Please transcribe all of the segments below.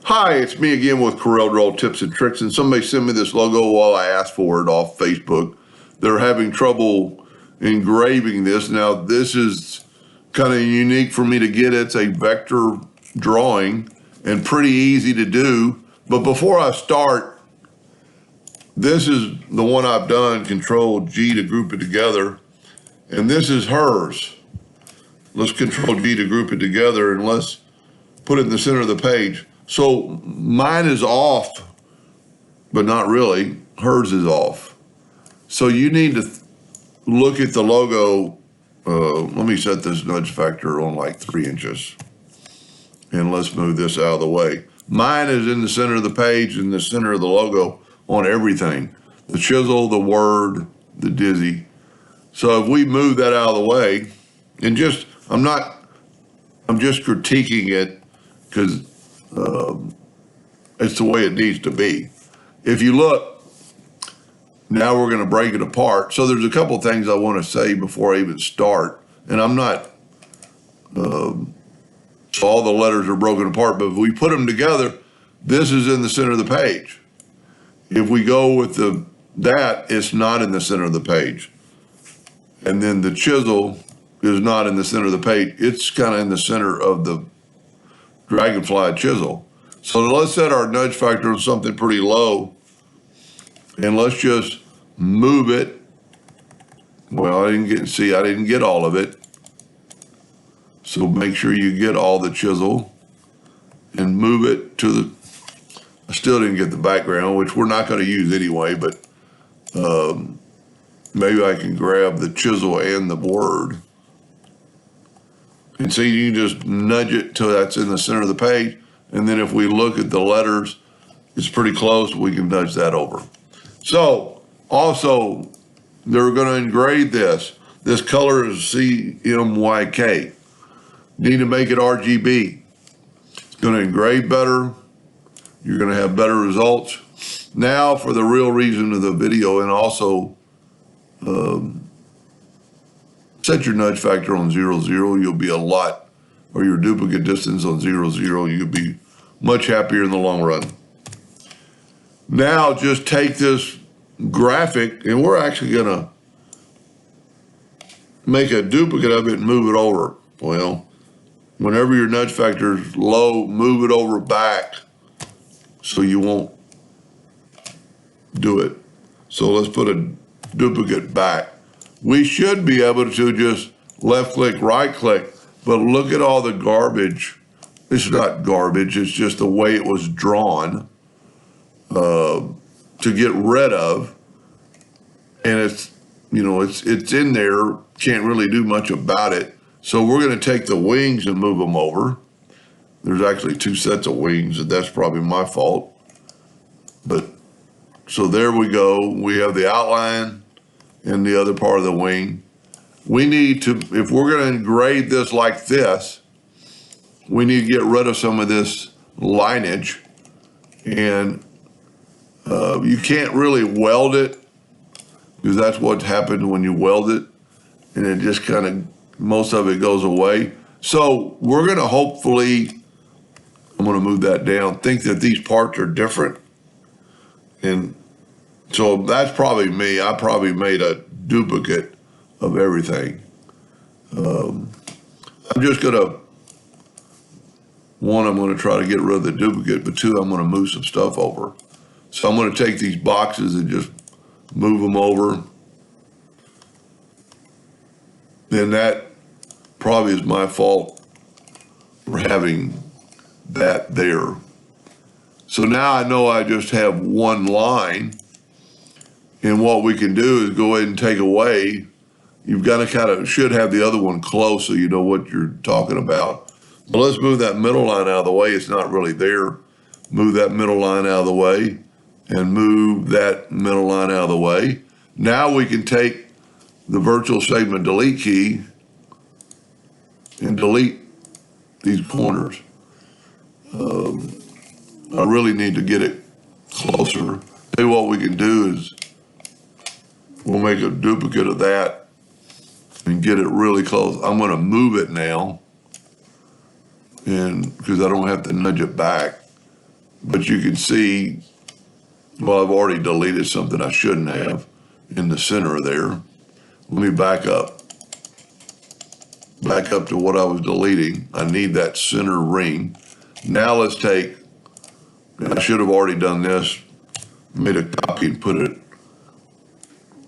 Hi, it's me again with Corel Draw Tips and Tricks, and somebody sent me this logo while I asked for it off Facebook. They're having trouble engraving this. Now, this is kind of unique for me to get. It's a vector drawing and pretty easy to do. But before I start, this is the one I've done, Control G to group it together, and this is hers. Let's Control G to group it together, and let's put it in the center of the page. So mine is off, but not really. Hers is off. So you need to look at the logo. Let me set this nudge factor on like 3 inches. And let's move this out of the way. Mine is in the center of the page, in the center of the logo on everything. The chisel, the word, the dizzy. So if we move that out of the way, and I'm just critiquing it because it's the way it needs to be. If you look, now we're going to break it apart. So there's a couple things I want to say before I even start. And I'm not, so all the letters are broken apart, but if we put them together, this is in the center of the page. If we go with that, it's not in the center of the page. And then the chisel is not in the center of the page. It's kind of in the center of the dragonfly chisel. So let's set our nudge factor on something pretty low, and let's just move it. Well, I didn't get all of it. So make sure you get all the chisel and move it to I still didn't get the background, which we're not going to use anyway, but maybe I can grab the chisel and the word. And see, you can just nudge it till that's in the center of the page. And then if we look at the letters, it's pretty close. We can nudge that over. So also, they're going to engrave this. This color is CMYK. Need to make it RGB. It's going to engrave better. You're going to have better results. Now for the real reason of the video, and also set your nudge factor on 0, 0. You'll be or your duplicate distance on 0, 0. You'll be much happier in the long run. Now just take this graphic, and we're actually going to make a duplicate of it and move it over. Well, whenever your nudge factor is low, move it over back so you won't do it. So let's put a duplicate back. We should be able to just left click, right click, but look at all the garbage. It's not garbage, it's just the way it was drawn to get rid of. And it's in there, can't really do much about it. So we're going to take the wings and move them over. There's actually 2 sets of wings, and that's probably my fault. But so there we go. We have the outline and the other part of the wing. We need to, if we're going to engrave this like this, we need to get rid of some of this lineage. And you can't really weld it, because that's what happened when you weld it. And it just kind of, most of it goes away. So we're going to hopefully, I'm going to move that down, think that these parts are different. And so that's probably me. I probably made a duplicate of everything. I'm just going to, one, I'm going to try to get rid of the duplicate, but 2, I'm going to move some stuff over. So I'm going to take these boxes and just move them over. And that probably is my fault for having that there. So now I know I just have one line, and what we can do is go ahead and take away. You've got to should have the other one close so you know what you're talking about. But let's move that middle line out of the way. It's not really there. Move that middle line out of the way, and move that middle line out of the way. Now we can take the virtual segment delete key and delete these corners. I really need to get it closer. Tell you what we can do is we'll make a duplicate of that and get it really close. I'm going to move it now, and because I don't have to nudge it back. but you can see, well, I've already deleted something I shouldn't have in the center there. Let me back up to what I was deleting. I need that center ring. Now let's take, I should have already done this, made a copy and put it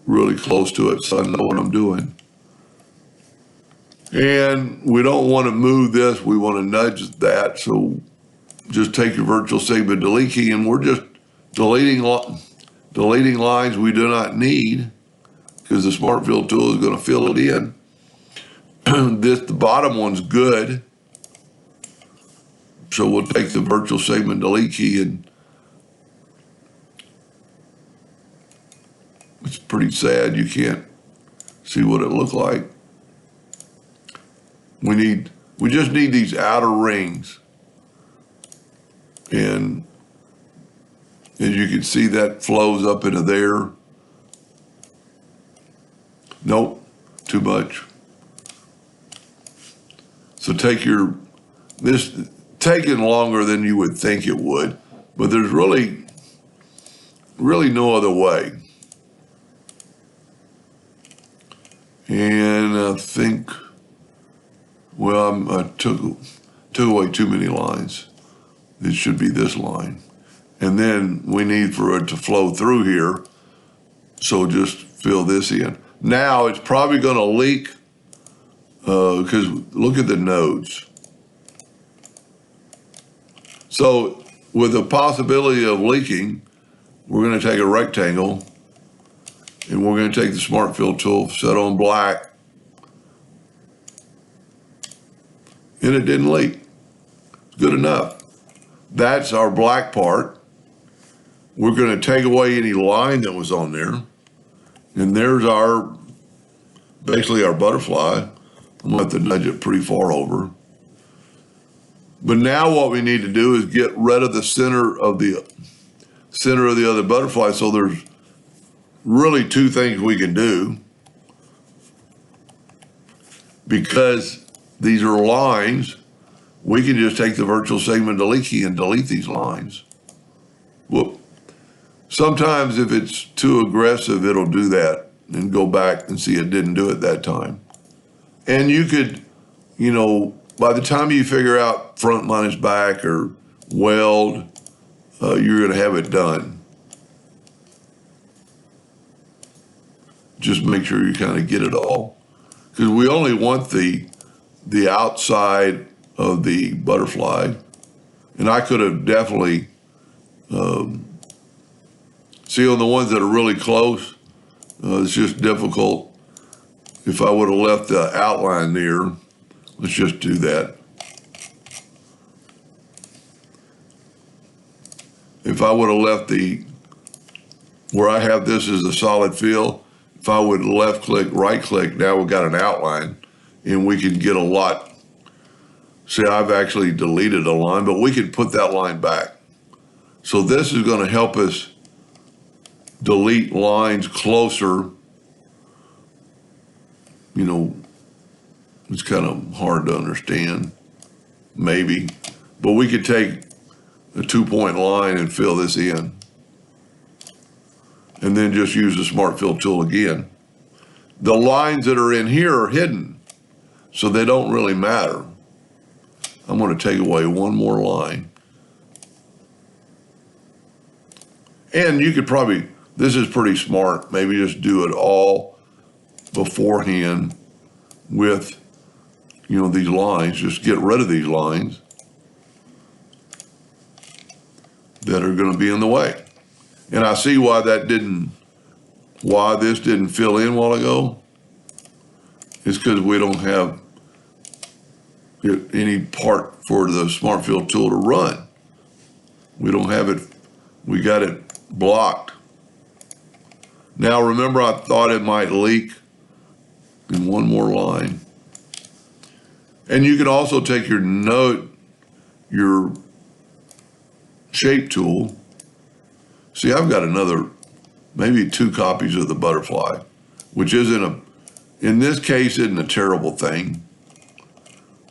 really close to it so I know what I'm doing. And we don't want to move this, we want to nudge that. So just take your virtual segment delete key and we're just deleting lines we do not need because the Smart Fill tool is going to fill it in. The bottom one's good. So we'll take the virtual segment delete key and it's pretty sad you can't see what it looked like. We just need these outer rings. And as you can see, that flows up into there. Nope, too much. So this taking longer than you would think it would, but there's really no other way. And I think, well, I took away too many lines. It should be this line. And then we need for it to flow through here. So just fill this in. Now it's probably going to leak because look at the nodes. So with the possibility of leaking, we're going to take a rectangle and we're going to take the Smart Fill tool, set on black, and it didn't leak. It's good enough. That's our black part. We're going to take away any line that was on there. And there's basically our butterfly. I'm going to have to nudge it pretty far over. But now what we need to do is get rid of the center of the other butterfly. So there's really two things we can do. Because these are lines, we can just take the virtual segment delete key and delete these lines. Whoop. Sometimes if it's too aggressive, it'll do that and go back and see it didn't do it that time. And you could, by the time you figure out front minus back or weld, you're going to have it done. Just make sure you kind of get it all. Because we only want the outside of the butterfly. And I could have definitely, see on the ones that are really close, it's just difficult. If I would have left the outline there, let's just do that. If I would have left where I have this as a solid fill, if I would left click, right click, now we've got an outline and we can get a lot. See, I've actually deleted a line, but we can put that line back. So this is going to help us delete lines closer. It's kind of hard to understand, maybe. But we could take a 2-point line and fill this in. And then just use the Smart Fill tool again. The lines that are in here are hidden, so they don't really matter. I'm going to take away one more line. And you could probably, this is pretty smart, maybe just do it all beforehand with, these lines. Just get rid of these lines that are going to be in the way. And I see why this didn't fill in a while ago. It's because we don't have any part for the Smart Fill tool to run. We don't have it, we got it blocked. Now remember, I thought it might leak in one more line. And you can also take your shape tool. See, I've got maybe 2 copies of the butterfly, which in this case, isn't a terrible thing.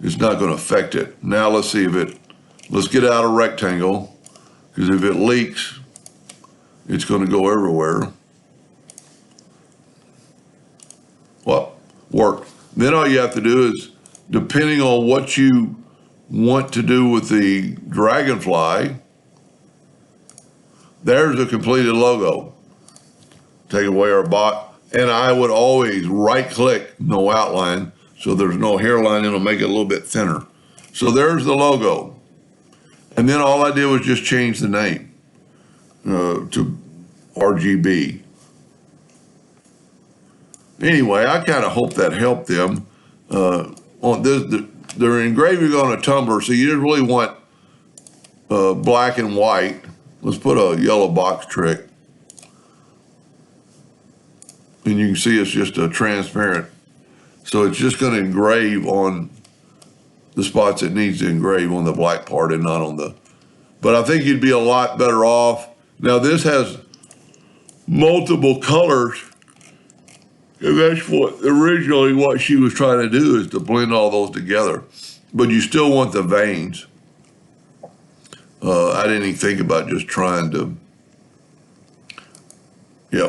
It's not going to affect it. Now let's see let's get out a rectangle. because if it leaks, it's going to go everywhere. Well, worked. Then all you have to do is, depending on what you want to do with the dragonfly, there's a completed logo. Take away our bot, and I would always right-click no outline, so there's no hairline. It'll make it a little bit thinner. So there's the logo. And then all I did was just change the name to RGB. Anyway, I kind of hope that helped them. On this, they're engraving on a tumbler, so you didn't really want black and white. Let's put a yellow box trick. And you can see it's just a transparent. So it's just going to engrave on the spots it needs to engrave on the black part and not on the, but I think you'd be a lot better off. Now this has multiple colors, and that's what originally what she was trying to do, is to blend all those together. But you still want the veins. I didn't even think about just trying to,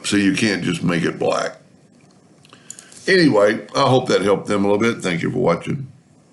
so you can't just make it black. Anyway, I hope that helped them a little bit. Thank you for watching.